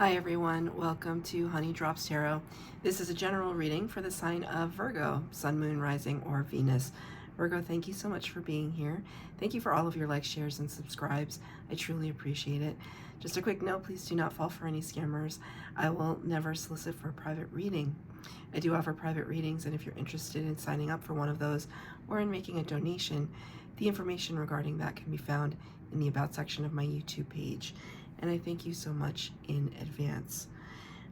Hi everyone, welcome to Honey Drops Tarot. This is a general reading for the sign of Virgo, Sun, Moon, Rising, or Venus. Virgo, thank you so much for being here. Thank you for all of your likes, shares, and subscribes. I truly appreciate it. Just a quick note, please do not fall for any scammers. I will never solicit for a private reading. I do offer private readings, and if you're interested in signing up for one of those or in making a donation, the information regarding that can be found in the About section of my YouTube page. And I thank you so much in advance.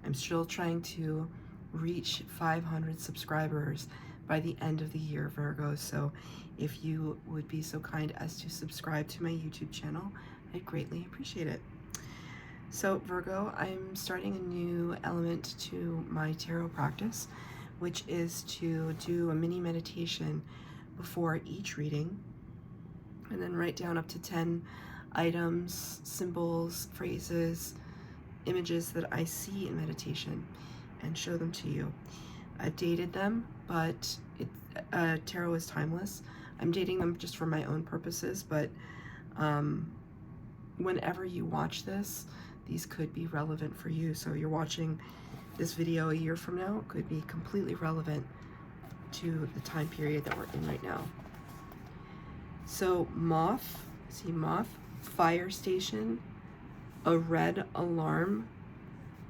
I'm still trying to reach 500 subscribers by the end of the year, Virgo, so if you would be so kind as to subscribe to my YouTube channel, I'd greatly appreciate it. So Virgo, I'm starting a new element to my tarot practice, which is to do a mini meditation before each reading, and then write down up to 10 items, symbols, phrases, images that I see in meditation and show them to you. I've dated them, but tarot is timeless. I'm dating them just for my own purposes, but whenever you watch this, these could be relevant for you. So you're watching this video a year from now, it could be completely relevant to the time period that we're in right now. So moth, see moth, fire station, a red alarm,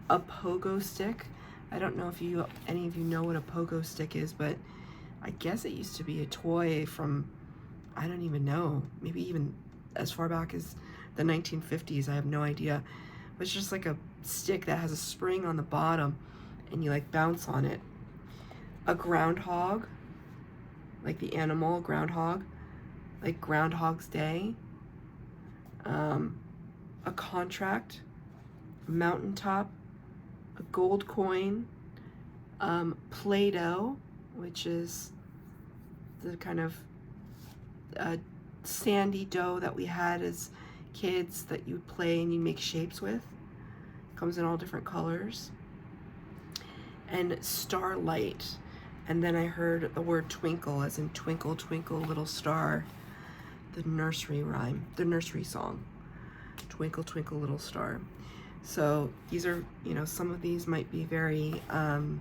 a pogo stick. I don't know if any of you know what a pogo stick is, but I guess it used to be a toy from, I don't even know, maybe even as far back as the 1950s. I have no idea. But it's just like a stick that has a spring on the bottom and you like bounce on it. A groundhog, like the animal groundhog, like Groundhog's Day. A contract, a mountaintop, a gold coin, Play-Doh, which is the kind of sandy dough that we had as kids that you'd play and you make shapes with. Comes in all different colors. And starlight. And then I heard the word twinkle, as in twinkle, twinkle, little star. The nursery rhyme, the nursery song. Twinkle, twinkle, little star. So these are, some of these might be very kind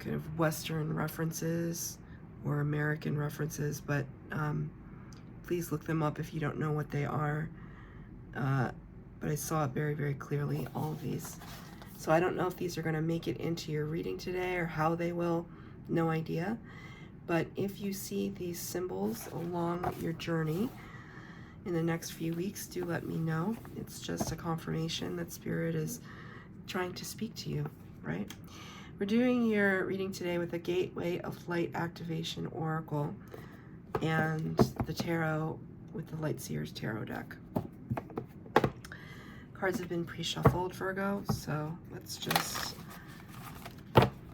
of Western references or American references, but please look them up if you don't know what they are. But I saw it very, very clearly, all of these. So I don't know if these are going to make it into your reading today or how they will, no idea. But if you see these symbols along your journey in the next few weeks, do let me know. It's just a confirmation that Spirit is trying to speak to you, right? We're doing your reading today with the Gateway of Light Activation Oracle and the tarot with the Light Seers Tarot deck. Cards have been pre-shuffled, Virgo, so let's just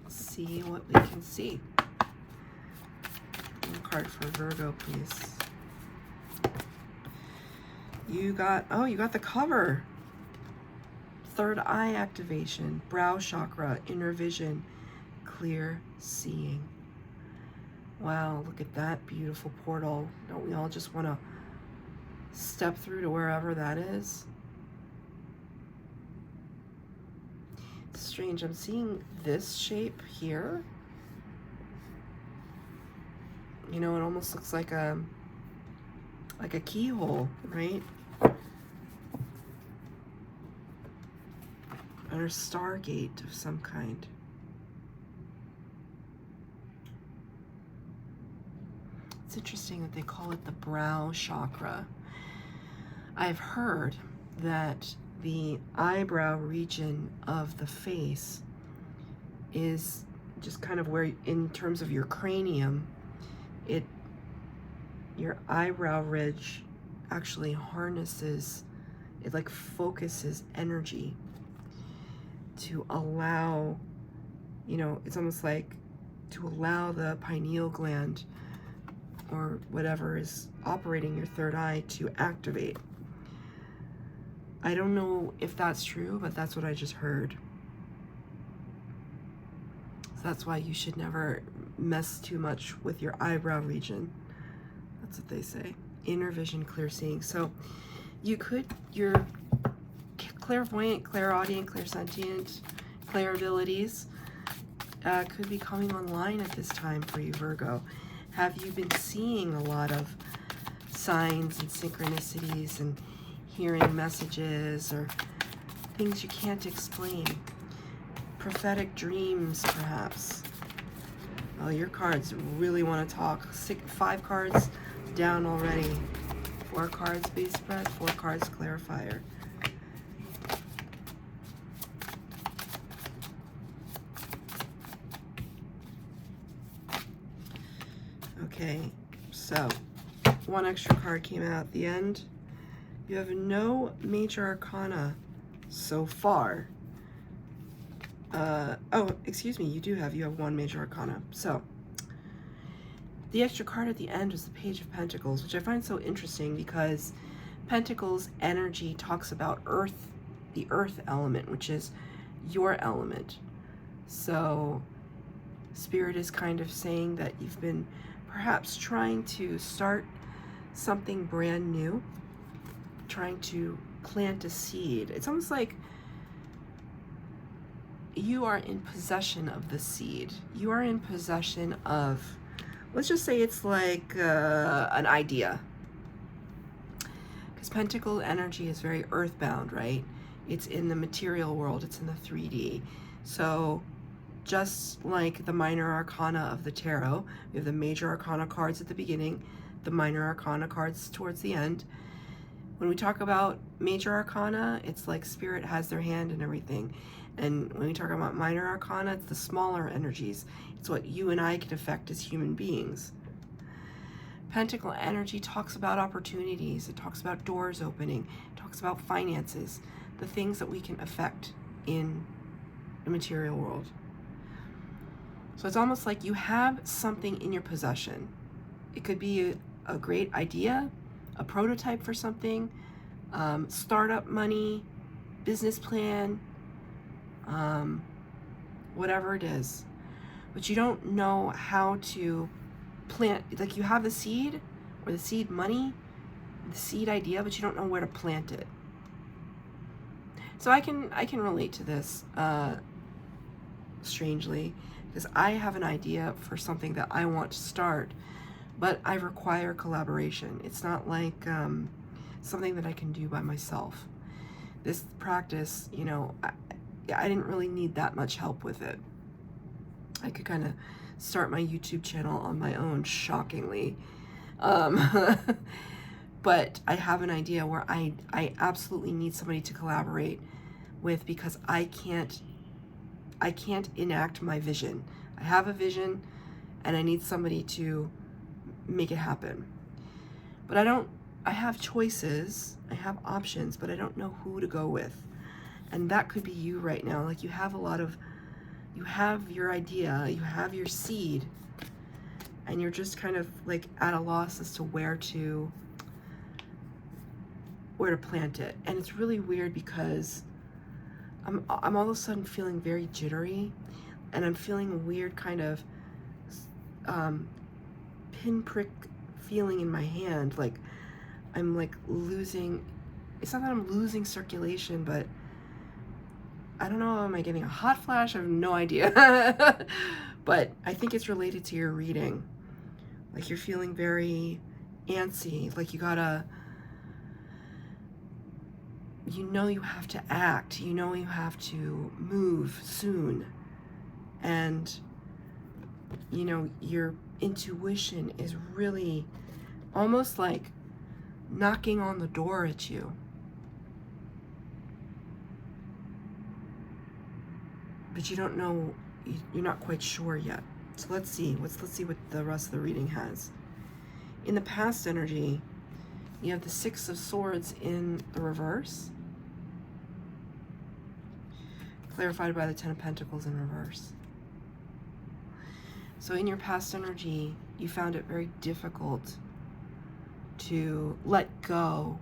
see what we can see. Card for Virgo, please. You got the cover. Third eye activation, brow chakra, inner vision, clear seeing. Wow, look at that beautiful portal. Don't we all just want to step through to wherever that is? It's strange, I'm seeing this shape here. It almost looks like a keyhole, right? Or a stargate of some kind. It's interesting that they call it the brow chakra. I've heard that the eyebrow region of the face is just kind of where, in terms of your cranium, your eyebrow ridge actually harnesses, it like focuses energy to allow, it's almost like to allow the pineal gland or whatever is operating your third eye to activate. I don't know if that's true, but that's what I just heard. So that's why you should never mess too much with your eyebrow region. That's what they say. Inner vision, clear seeing. So you're clairvoyant, clairaudient, clairsentient, clair abilities could be coming online at this time for you, Virgo. Have you been seeing a lot of signs and synchronicities and hearing messages or things you can't explain? Prophetic dreams, perhaps. Oh, your cards really want to talk. 5 cards down already. 4 cards base spread, 4 cards clarifier. Okay, so 1 extra card came out at the end. You have no major arcana so far. Oh, excuse me, you have 1 major arcana. So, the extra card at the end was the Page of Pentacles, which I find so interesting because Pentacles energy talks about earth, the earth element, which is your element. So, Spirit is kind of saying that you've been perhaps trying to start something brand new, trying to plant a seed. It's almost like you are in possession of the seed. You are in possession of, let's just say it's like an idea. Because Pentacle energy is very earthbound, right? It's in the material world, it's in the 3D. So just like the minor arcana of the tarot, we have the major arcana cards at the beginning, the minor arcana cards towards the end. When we talk about major arcana, it's like Spirit has their hand in everything. And when we talk about minor arcana, it's the smaller energies. It's what you and I can affect as human beings. Pentacle energy talks about opportunities. It talks about doors opening. It talks about finances, the things that we can affect in the material world. So it's almost like you have something in your possession. It could be a great idea, a prototype for something, startup money, business plan, whatever it is. But you don't know how to plant, like you have the seed or the seed money, the seed idea, but you don't know where to plant it. So I can relate to this strangely, because I have an idea for something that I want to start, but I require collaboration. It's not like something that I can do by myself. This practice, you know, I didn't really need that much help with it. I could kind of start my YouTube channel on my own, shockingly. But I have an idea where I absolutely need somebody to collaborate with, because I can't enact my vision. I have a vision and I need somebody to make it happen. But I have choices, I have options, but I don't know who to go with. And that could be you right now. Like you have your idea, you have your seed, and you're just kind of like at a loss as to where to plant it. And it's really weird because I'm all of a sudden feeling very jittery, and I'm feeling a weird kind of pinprick feeling in my hand, like I'm like losing, it's not that I'm losing circulation, but I don't know, am I getting a hot flash? I have no idea. But I think it's related to your reading. Like you're feeling very antsy, like you know you have to act, you know you have to move soon. And you know, your intuition is really almost like knocking on the door at you. But you don't know, you're not quite sure yet. So let's see what the rest of the reading has. In the past energy, you have the 6 of Swords in the reverse, clarified by the 10 of Pentacles in reverse. So in your past energy, you found it very difficult to let go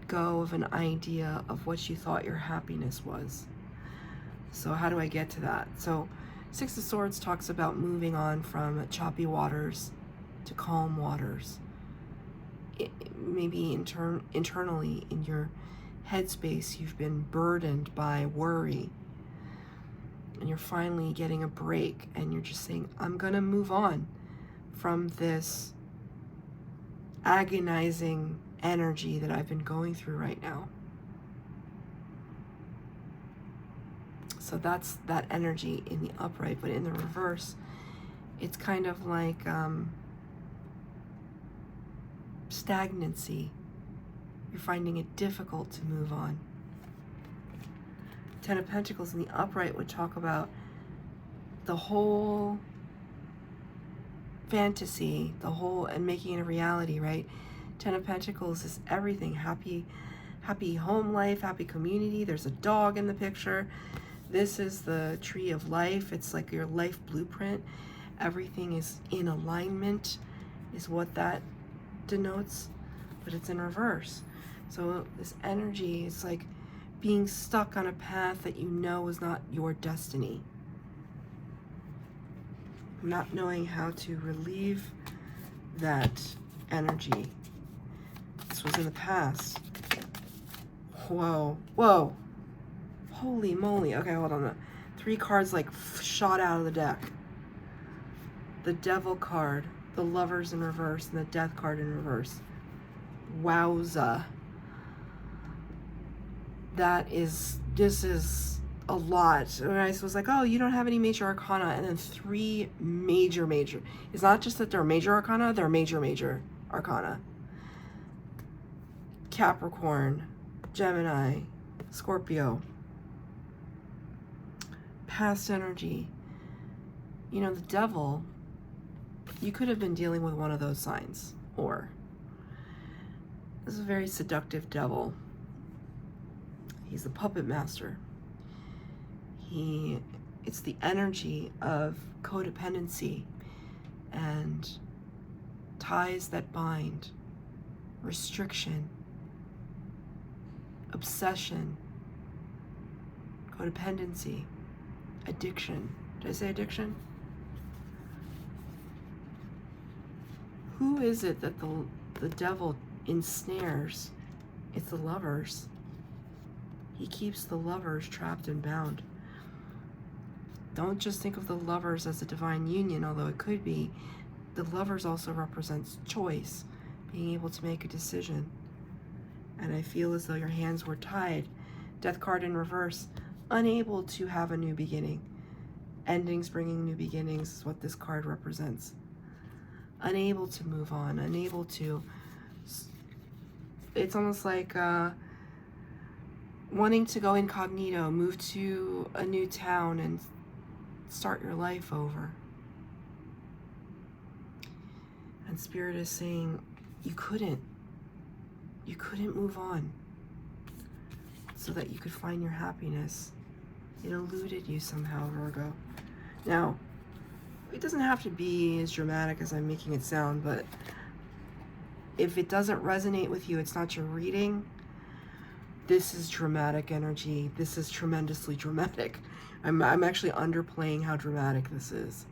of an idea of what you thought your happiness was. So how do I get to that? So 6 of Swords talks about moving on from choppy waters to calm waters. Maybe internally in your headspace. You've been burdened by worry. And you're finally getting a break, and you're just saying, I'm going to move on from this agonizing energy that I've been going through right now. So that's that energy in the upright, but in the reverse, it's kind of like stagnancy. You're finding it difficult to move on. Ten of Pentacles in the upright would talk about the whole fantasy, and making it a reality, right? Ten of Pentacles is everything. Happy home life, happy community. There's a dog in the picture. This is the tree of life. It's like your life blueprint. Everything is in alignment, is what that denotes, but it's in reverse. So this energy is like being stuck on a path that you know is not your destiny. Not knowing how to relieve that energy. This was in the past. Whoa. Holy moly. Okay, hold on. 3 cards like shot out of the deck. The Devil card, the Lovers in reverse, and the Death card in reverse. Wowza. This is a lot. And I was like, oh, you don't have any major arcana, and then 3 major. It's not just that they're major arcana, they're major arcana. Capricorn, Gemini, Scorpio. Past energy. You know, the Devil, you could have been dealing with one of those signs, or this is a very seductive devil. He's the puppet master. It's the energy of codependency and ties that bind, restriction, obsession, codependency, addiction. Did I say addiction? Who is it that the devil ensnares? It's the lovers. He keeps the lovers trapped and bound. Don't just think of the lovers as a divine union, although it could be. The lovers also represents choice, being able to make a decision. And I feel as though your hands were tied. Death card in reverse, unable to have a new beginning. Endings bringing new beginnings is what this card represents. Unable to move on, unable to. It's almost like wanting to go incognito, move to a new town and start your life over. And Spirit is saying you couldn't move on so that you could find your happiness. It eluded you somehow, Virgo. Now, it doesn't have to be as dramatic as I'm making it sound, but if it doesn't resonate with you, it's not your reading. This is dramatic energy. This is tremendously dramatic. I'm actually underplaying how dramatic this is.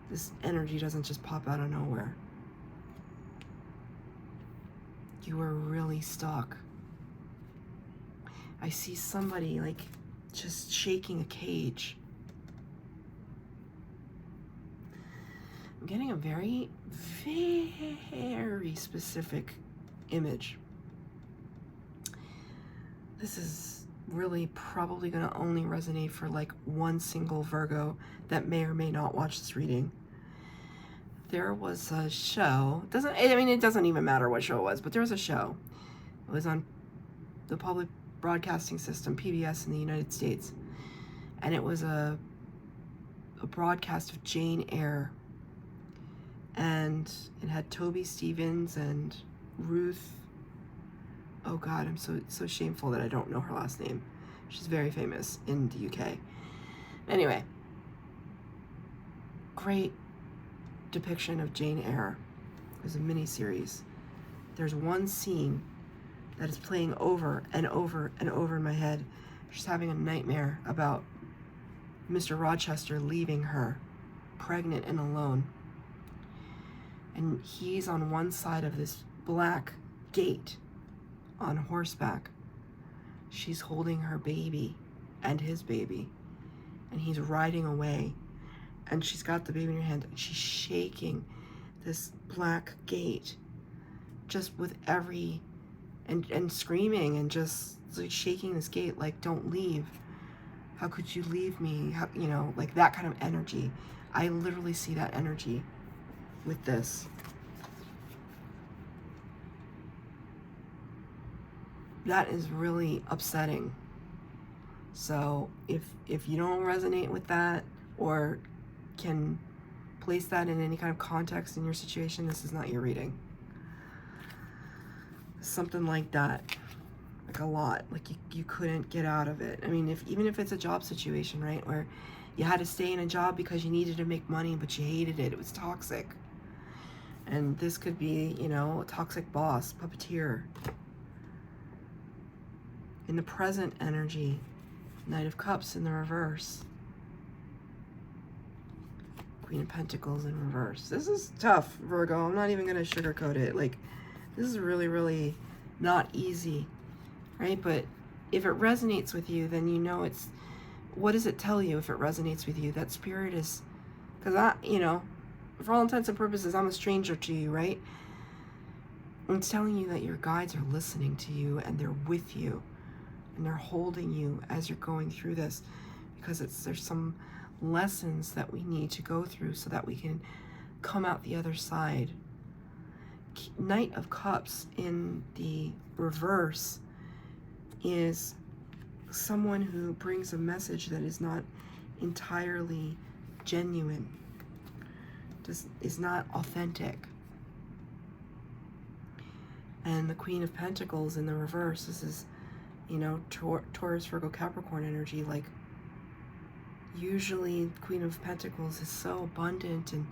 This energy doesn't just pop out of nowhere. You are really stuck. I see somebody like just shaking a cage. I'm getting a very, very specific image. This is really probably going to only resonate for like one single Virgo that may or may not watch this reading. There was a show. It doesn't even matter what show it was, but there was a show. It was on the public broadcasting system, PBS in the United States. And it was a broadcast of Jane Eyre. And it had Toby Stephens and Ruth. Oh God, I'm so shameful that I don't know her last name. She's very famous in the UK. Anyway, great depiction of Jane Eyre. It was a mini-series. There's one scene that is playing over and over and over in my head. She's having a nightmare about Mr. Rochester leaving her, pregnant and alone. And he's on one side of this black gate, on horseback. She's holding her baby and his baby, and he's riding away, and she's got the baby in her hand, and she's shaking this black gate just with every, and screaming and just like shaking this gate like, don't leave. How could you leave me? How, you know, like that kind of energy. I literally see that energy with this. That is really upsetting. So if you don't resonate with that or can place that in any kind of context in your situation, this is not your reading. Something like that, like a lot, like you couldn't get out of it. I mean, even if it's a job situation, right, where you had to stay in a job because you needed to make money, but you hated it, it was toxic. And this could be, you know, a toxic boss, puppeteer. In the present energy, Knight of Cups in the reverse. Queen of Pentacles in reverse. This is tough, Virgo. I'm not even going to sugarcoat it. Like, this is really, really not easy, right? But if it resonates with you, then you know it's, what does it tell you if it resonates with you? That spirit is, because you know, for all intents and purposes, I'm a stranger to you, right? It's telling you that your guides are listening to you and they're with you and they're holding you as you're going through this, because there's some lessons that we need to go through so that we can come out the other side. Knight of Cups in the reverse is someone who brings a message that is not entirely genuine, is not authentic. And the Queen of Pentacles in the reverse, this is, you know, Taurus, Virgo, Capricorn energy. Like, usually Queen of Pentacles is so abundant and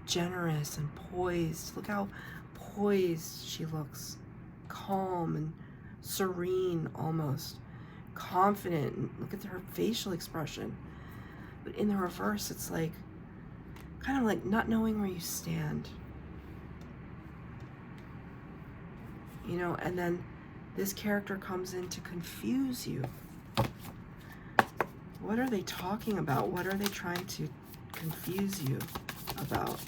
generous and poised. Look how poised she looks, calm and serene, almost confident, and look at her facial expression. But in the reverse, it's like kind of like not knowing where you stand, you know. And then this character comes in to confuse you. What are they talking about? What are they trying to confuse you about?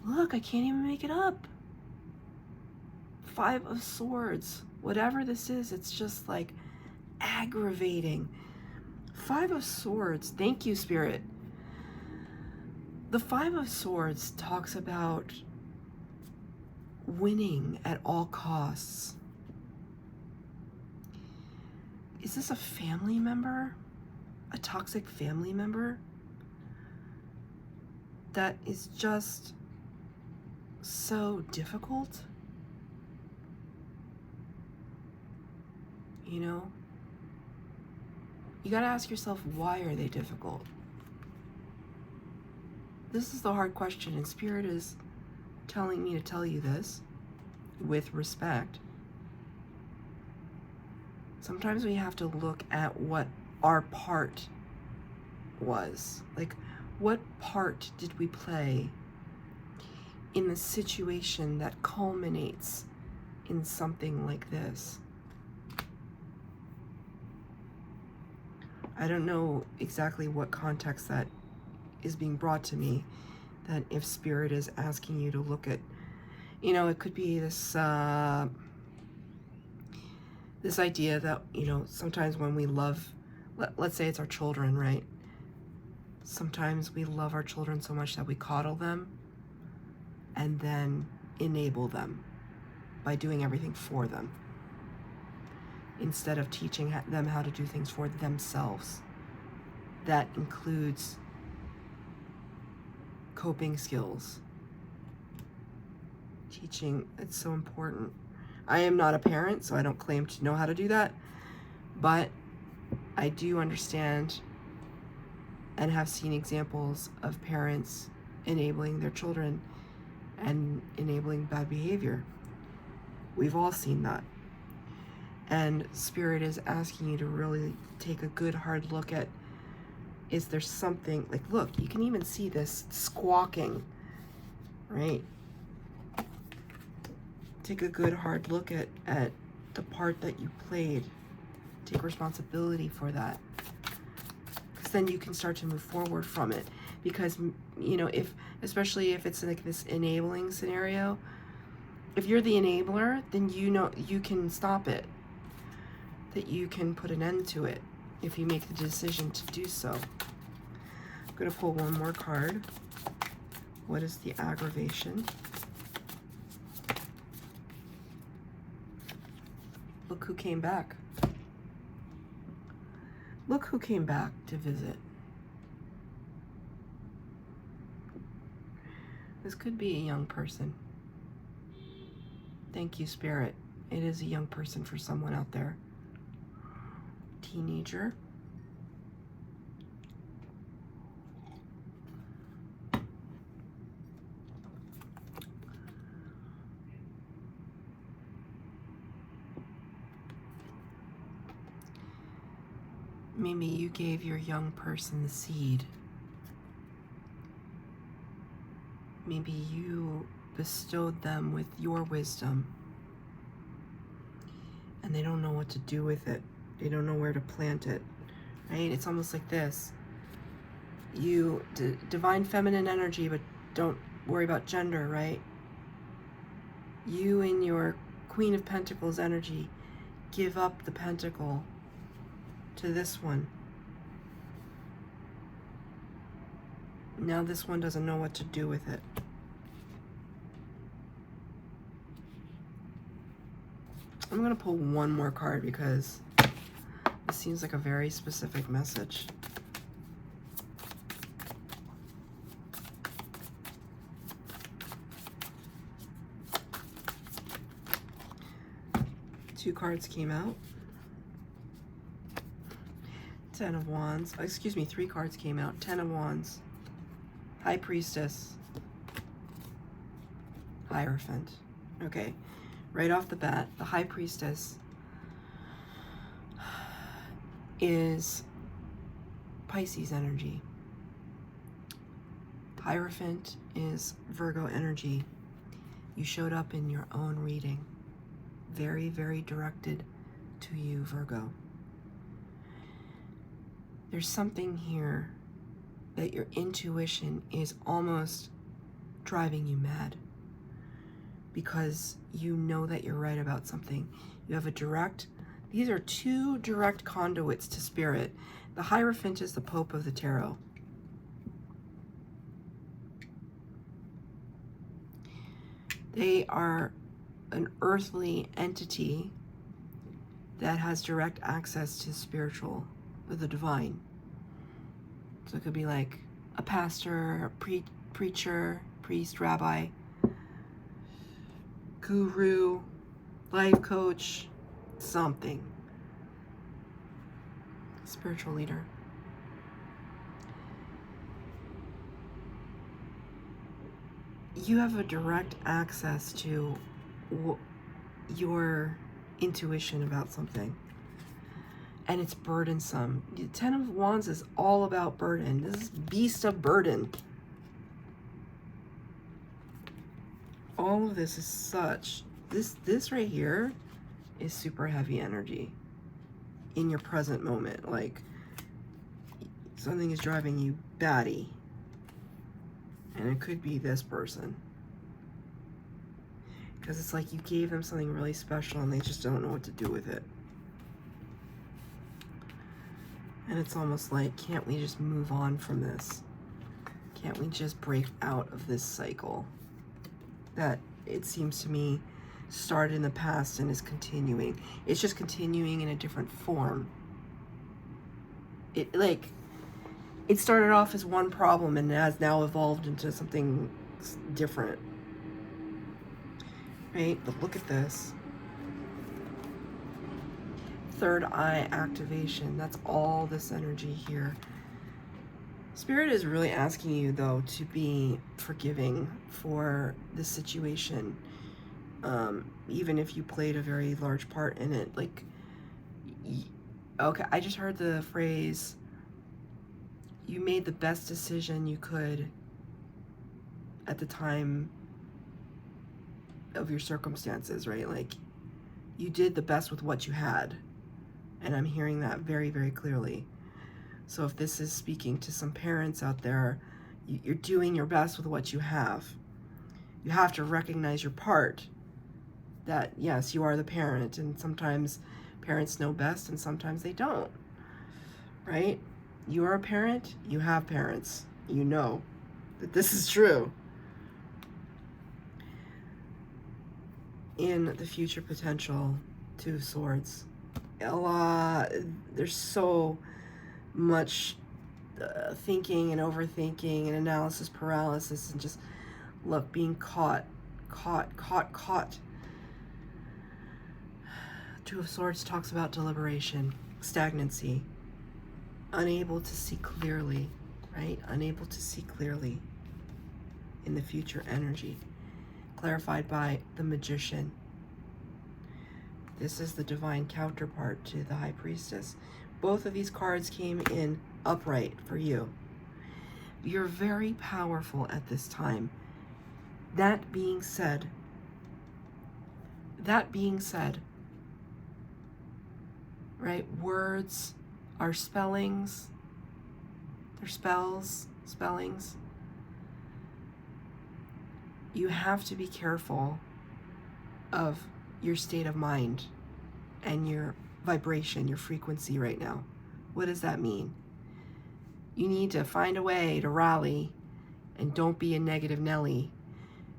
Look, I can't even make it up. 5 of Swords. Whatever this is, it's just like aggravating. 5 of Swords. Thank you, Spirit. The 5 of Swords talks about winning at all costs. Is this a family member? A toxic family member? That is just so difficult? You know? You gotta ask yourself, why are they difficult? This is the hard question, and Spirit is telling me to tell you this with respect. Sometimes we have to look at what our part was. Like, what part did we play in the situation that culminates in something like this? I don't know exactly what context that is being brought to me, that if Spirit is asking you to look at, you know, it could be this this idea that, you know, sometimes when we love, let's say it's our children, right? Sometimes we love our children so much that we coddle them and then enable them by doing everything for them, instead of teaching them how to do things for themselves. That includes coping skills. Teaching, it's so important. I am not a parent, so I don't claim to know how to do that, but I do understand and have seen examples of parents enabling their children and enabling bad behavior. We've all seen that. And Spirit is asking you to really take a good hard look at, is there something, like, look, you can even see this squawking, right? take a good hard look at the part that you played. Take responsibility for that. Because then you can start to move forward from it. Because, you know, especially if it's like this enabling scenario, if you're the enabler, then you know you can stop it. That you can put an end to it if you make the decision to do so. I'm going to pull one more card. What is the aggravation? Look who came back. Look who came back to visit. This could be a young person. Thank you, Spirit. It is a young person for someone out there. Teenager. Maybe you gave your young person the seed. Maybe you bestowed them with your wisdom, and they don't know what to do with it. They don't know where to plant it, right? It's almost like this. You, divine feminine energy, but don't worry about gender, right? You in your Queen of Pentacles energy, give up the pentacle to this one. Now this one doesn't know what to do with it. I'm going to pull one more card because this seems like a very specific message. Two cards came out. Ten of Wands. Excuse me, three cards came out. Ten of Wands. High Priestess. Hierophant. Okay. Right off the bat, the High Priestess is Pisces energy. Hierophant is Virgo energy. You showed up in your own reading. Very, very directed to you, Virgo. There's something here that your intuition is almost driving you mad because you know that you're right about something. You have a direct, these are two direct conduits to spirit. The Hierophant is the Pope of the Tarot. They are an earthly entity that has direct access to spiritual, or the divine. So it could be like a pastor, a preacher, priest, rabbi, guru, life coach, something. Spiritual leader. You have a direct access to your intuition about something. And it's burdensome. The Ten of Wands is all about burden. This is beast of burden. All of this is such, this right here is super heavy energy in your present moment. Like something is driving you batty. And it could be this person. Because it's like you gave them something really special and they just don't know what to do with it. And it's almost like, can't we just move on from this? Can't we just break out of this cycle that it seems to me started in the past and is continuing? It's just continuing in a different form. It started off as one problem and has now evolved into something different. Right? But look at this. Third eye activation. That's all this energy here. Spirit is really asking you, though, to be forgiving for this situation. Even if you played a very large part in it. Like, okay, I just heard the phrase, you made the best decision you could at the time of your circumstances, right? Like, you did the best with what you had. And I'm hearing that very, very clearly. So if this is speaking to some parents out there, you're doing your best with what you have. You have to recognize your part, that yes, you are the parent, and sometimes parents know best and sometimes they don't, right? You are a parent, you have parents. You know that this is true. In the future potential, Two of Swords, there's so much thinking and overthinking and analysis paralysis and just being caught. Two of Swords talks about deliberation, stagnancy, unable to see clearly, right? Unable to see clearly in the future energy, clarified by the Magician. This is the divine counterpart to the High Priestess. Both of these cards came in upright for you. You're very powerful at this time. That being said, right, words are spellings, they're spells, spellings. You have to be careful of your state of mind and your vibration, your frequency right now. What does that mean? You need to find a way to rally and don't be a negative Nelly.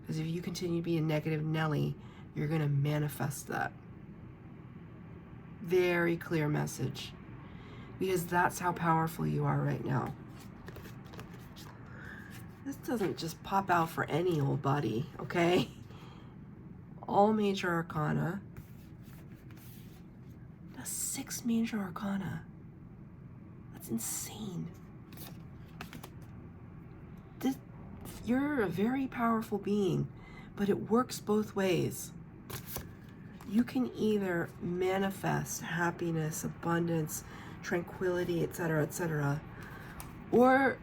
Because if you continue to be a negative Nelly, you're going to manifest that. Very clear message. Because that's how powerful you are right now. This doesn't just pop out for any old body, okay? All major arcana. That's 6 major arcana. That's insane. You're a very powerful being, but it works both ways. You can either manifest happiness, abundance, tranquility, etc., or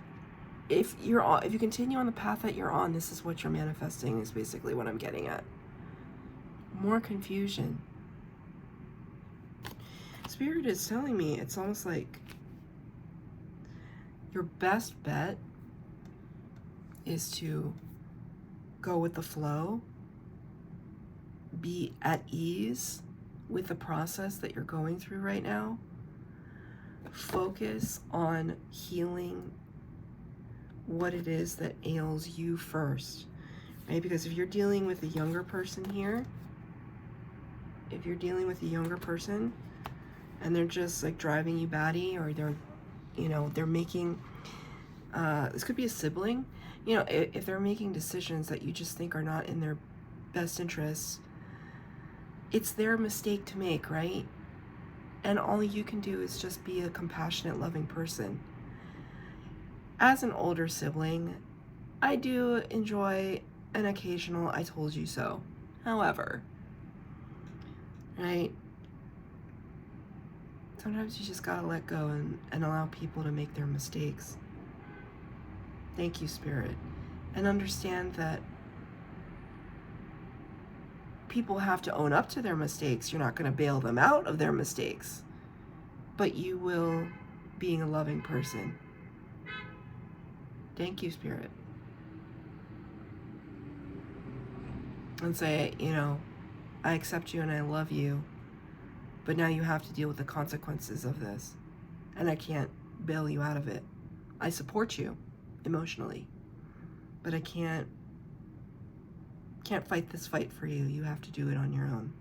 if you continue on the path that you're on, this is what you're manifesting, is basically what I'm getting at. More confusion. Spirit is telling me it's almost like your best bet is to go with the flow, be at ease with the process that you're going through right now. Focus on healing what it is that ails you first, right? Because if you're dealing with a younger person here, and they're just like driving you batty, or they're making, this could be a sibling, if they're making decisions that you just think are not in their best interests, it's their mistake to make, right? And all you can do is just be a compassionate, loving person. As an older sibling, I do enjoy an occasional "I told you so." However, right? Sometimes you just gotta let go and allow people to make their mistakes. Thank you, Spirit. And understand that people have to own up to their mistakes. You're not going to bail them out of their mistakes, but you will, being a loving person. Thank you, Spirit. And say, I accept you and I love you, but now you have to deal with the consequences of this, and I can't bail you out of it. I support you emotionally, but I can't fight this fight for you. You have to do it on your own,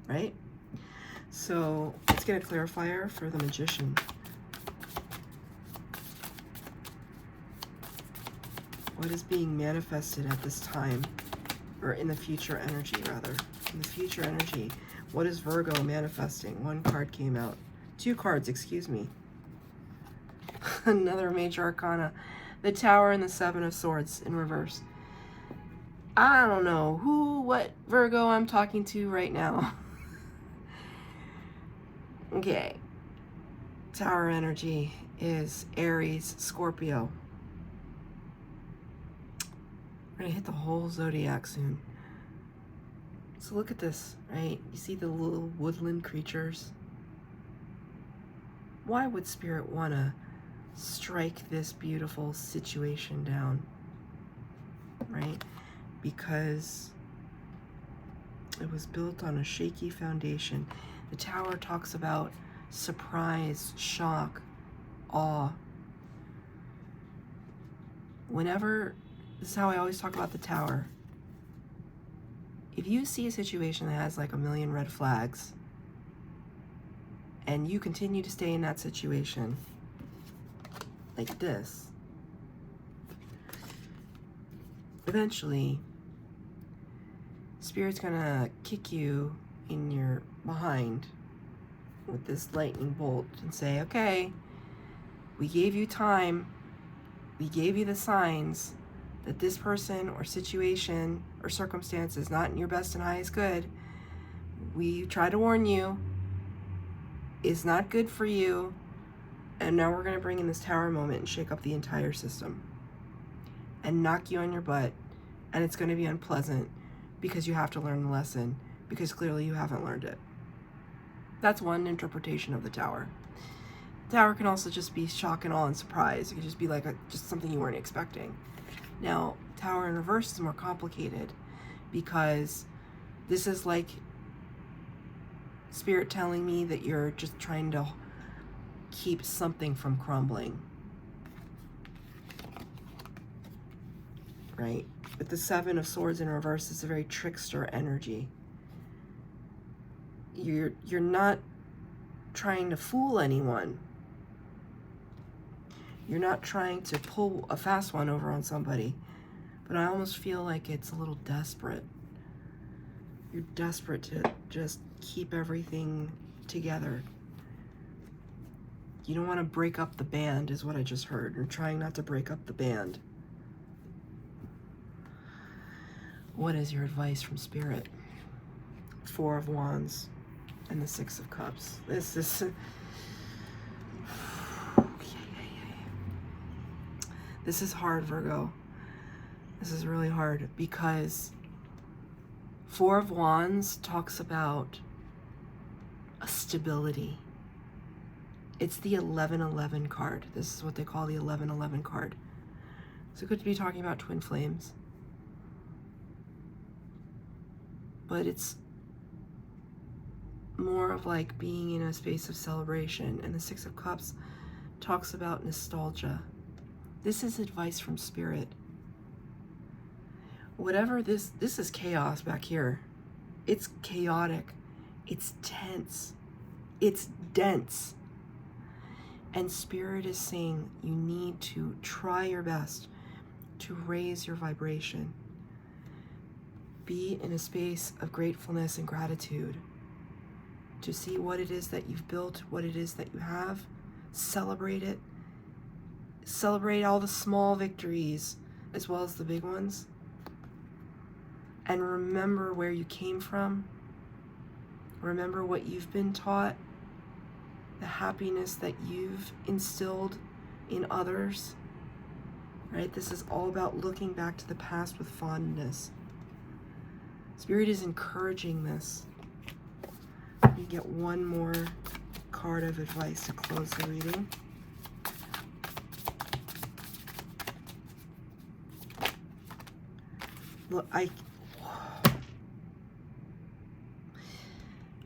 right? So let's get a clarifier for the Magician. What is being manifested at this time, or in the future energy, rather? In the future energy, what is Virgo manifesting? 1 card came out. 2 cards, excuse me. Another major arcana. The Tower and the 7 of Swords in reverse. I don't know what Virgo I'm talking to right now. Okay. Tower energy is Aries, Scorpio. We're going to hit the whole zodiac soon. So look at this, right? You see the little woodland creatures? Why would Spirit want to strike this beautiful situation down, right? Because it was built on a shaky foundation. The Tower talks about surprise, shock, awe. This is how I always talk about the Tower. If you see a situation that has like a million red flags and you continue to stay in that situation like this, eventually Spirit's gonna kick you in your behind with this lightning bolt and say, okay, we gave you time, we gave you the signs that this person or situation or circumstance is not in your best and highest good. We tried to warn you, it's not good for you, and now we're going to bring in this Tower moment and shake up the entire system and knock you on your butt, and it's going to be unpleasant because you have to learn the lesson, because clearly you haven't learned it. That's one interpretation of the Tower. The Tower can also just be shock and awe and surprise. It could just be like just something you weren't expecting. Now, Tower in reverse is more complicated because this is like Spirit telling me that you're just trying to keep something from crumbling, right? But the Seven of Swords in reverse is a very trickster energy. You're not trying to fool anyone. You're not trying to pull a fast one over on somebody, but I almost feel like it's a little desperate. You're desperate to just keep everything together. You don't want to break up the band, is what I just heard. You're trying not to break up the band. What is your advice from Spirit? Four of Wands and the Six of Cups. This is... This is hard, Virgo. This is really hard because Four of Wands talks about a stability. It's the 11-11 card. This is what they call the 11-11 card. So it could be talking about twin flames. But it's more of like being in a space of celebration. And the Six of Cups talks about nostalgia. This is advice from Spirit. Whatever this is chaos back here. It's chaotic. It's tense. It's dense. And Spirit is saying you need to try your best to raise your vibration. Be in a space of gratefulness and gratitude to see what it is that you've built, what it is that you have. Celebrate it. Celebrate all the small victories as well as the big ones. And remember where you came from. Remember what you've been taught. The happiness that you've instilled in others. Right? This is all about looking back to the past with fondness. Spirit is encouraging this. You get one more card of advice to close the reading. Look,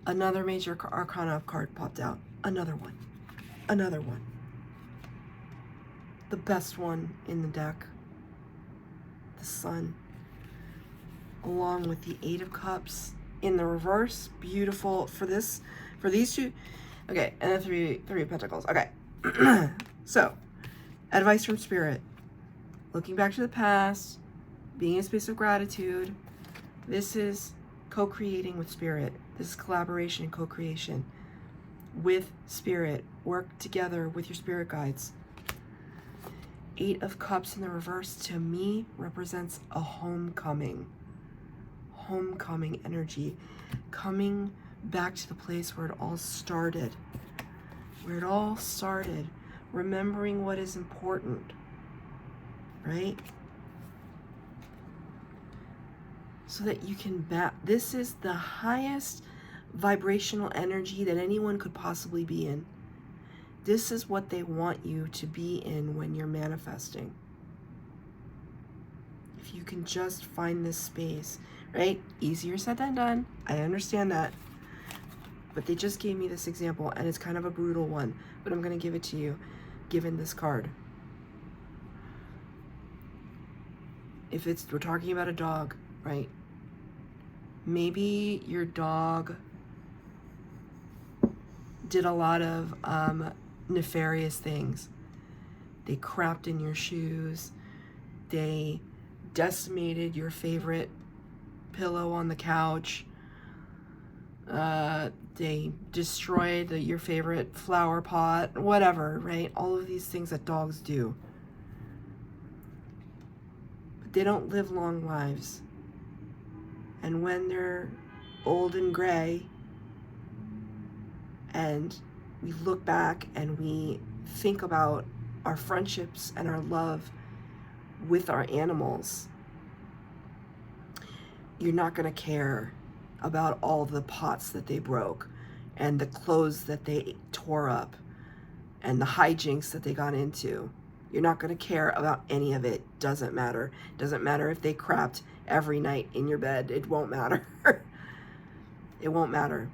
another major arcana card popped out. Another one. Another one. The best one in the deck. The Sun. Along with the Eight of Cups in the reverse. Beautiful for these two. Okay, and the Three of Pentacles. Okay. So, advice from Spirit. Looking back to the past. Being in a space of gratitude. This is co-creating with Spirit. This is collaboration and co-creation with Spirit. Work together with your spirit guides. Eight of Cups in the reverse to me represents a homecoming. Homecoming energy. Coming back to the place where it all started. Where it all started. Remembering what is important. Right? so that you can this is the highest vibrational energy that anyone could possibly be in. This is what they want you to be in when you're manifesting. If you can just find this space, right? Easier said than done. I understand that. But they just gave me this example, and it's kind of a brutal one, but I'm going to give it to you, given this card. If we're talking about a dog, right? Maybe your dog did a lot of nefarious things. They crapped in your shoes. They decimated your favorite pillow on the couch. They destroyed your favorite flower pot, whatever, right? All of these things that dogs do. But they don't live long lives. And when they're old and gray, and we look back and we think about our friendships and our love with our animals, you're not going to care about all the pots that they broke and the clothes that they tore up and the hijinks that they got into. You're not going to care about any of it. Doesn't matter. Doesn't matter if they crapped every night in your bed. It won't matter. It won't matter.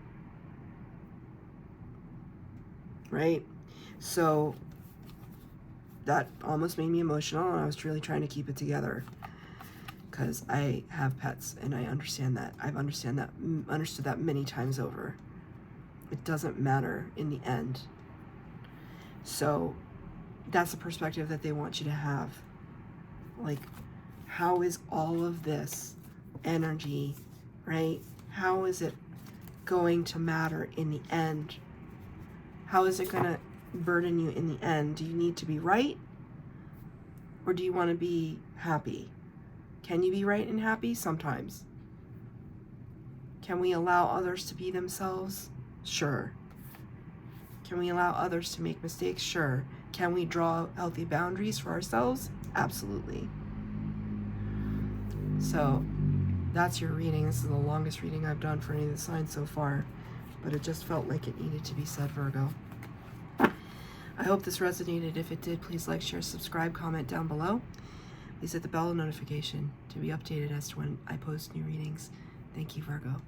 Right? So that almost made me emotional, and I was really trying to keep it together because I have pets and I understand that. I've understood that many times over. It doesn't matter in the end. So that's the perspective that they want you to have. Like, how is all of this energy, right? How is it going to matter in the end? How is it going to burden you in the end? Do you need to be right? Or do you want to be happy? Can you be right and happy? Sometimes. Can we allow others to be themselves? Sure. Can we allow others to make mistakes? Sure. Can we draw healthy boundaries for ourselves? Absolutely. So that's your reading. This is the longest reading I've done for any of the signs so far, but it just felt like it needed to be said, Virgo. I hope this resonated. If it did, please like, share, subscribe, comment down below. Please hit the bell notification to be updated as to when I post new readings. Thank you, Virgo.